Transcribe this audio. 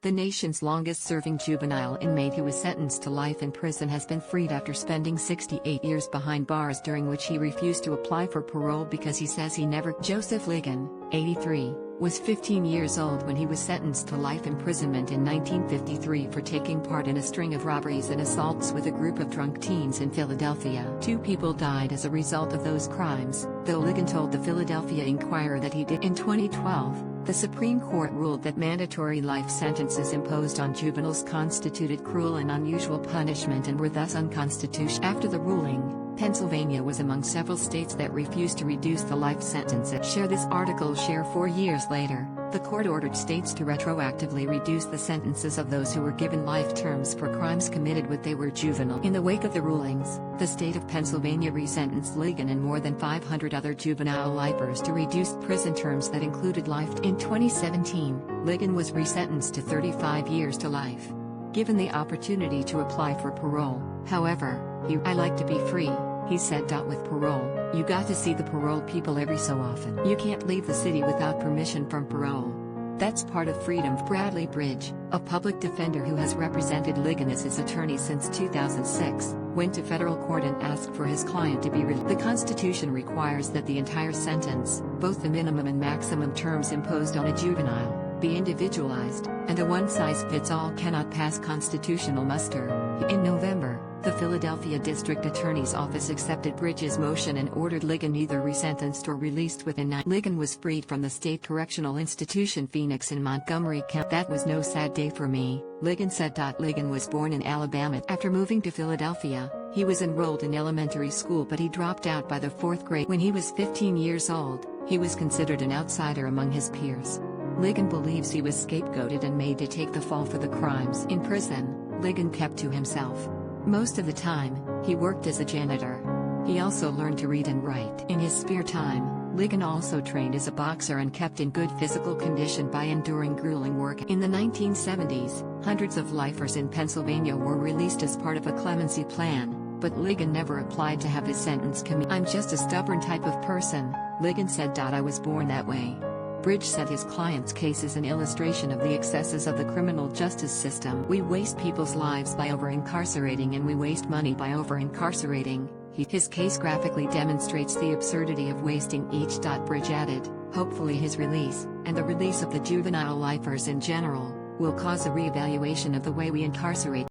The nation's longest-serving juvenile inmate who was sentenced to life in prison has been freed after spending 68 years behind bars, during which he refused to apply for parole because he says he never. Joseph Ligon, 83, was 15 years old when he was sentenced to life imprisonment in 1953 for taking part in a string of robberies and assaults with a group of drunk teens in Philadelphia. 2 people died as a result of those crimes, though Ligon told the Philadelphia Inquirer that he did. In 2012, the Supreme Court ruled that mandatory life sentences imposed on juveniles constituted cruel and unusual punishment and were thus unconstitutional. After the ruling, Pennsylvania was among several states that refused to reduce the life sentence. Share this article. 4 years later, the court ordered states to retroactively reduce the sentences of those who were given life terms for crimes committed when they were juvenile. In the wake of the rulings, the state of Pennsylvania resentenced Ligon and more than 500 other juvenile lifers to reduced prison terms that included life. In 2017, Ligon was resentenced to 35 years to life. Given the opportunity to apply for parole, however, I like to be free, he said. With parole, you got to see the parole people every so often. You can't leave the city without permission from parole. That's part of freedom. Bradley Bridge, a public defender who has represented Ligon as his attorney since 2006, went to federal court and asked for his client to be released. The Constitution requires that the entire sentence, both the minimum and maximum terms imposed on a juvenile, be individualized, and a one-size-fits-all cannot pass constitutional muster. In November, the Philadelphia District Attorney's Office accepted Bridges' motion and ordered Ligon either resentenced or released within 9. Ligon was freed from the State Correctional Institution Phoenix in Montgomery County. That was no sad day for me, Ligon said. Ligon was born in Alabama. After moving to Philadelphia, he was enrolled in elementary school, but he dropped out by the 4th grade. When he was 15 years old, he was considered an outsider among his peers. Ligon believes he was scapegoated and made to take the fall for the crimes. In prison, Ligon kept to himself. Most of the time, he worked as a janitor. He also learned to read and write. In his spare time, Ligon also trained as a boxer and kept in good physical condition by enduring grueling work. In the 1970s, hundreds of lifers in Pennsylvania were released as part of a clemency plan, but Ligon never applied to have his sentence commuted. I'm just a stubborn type of person, Ligon said. I was born that way. Bridge said his client's case is an illustration of the excesses of the criminal justice system. We waste people's lives by over-incarcerating, and we waste money by over-incarcerating. His case graphically demonstrates the absurdity of wasting each. Bridge added, hopefully his release, and the release of the juvenile lifers in general, will cause a re-evaluation of the way we incarcerate.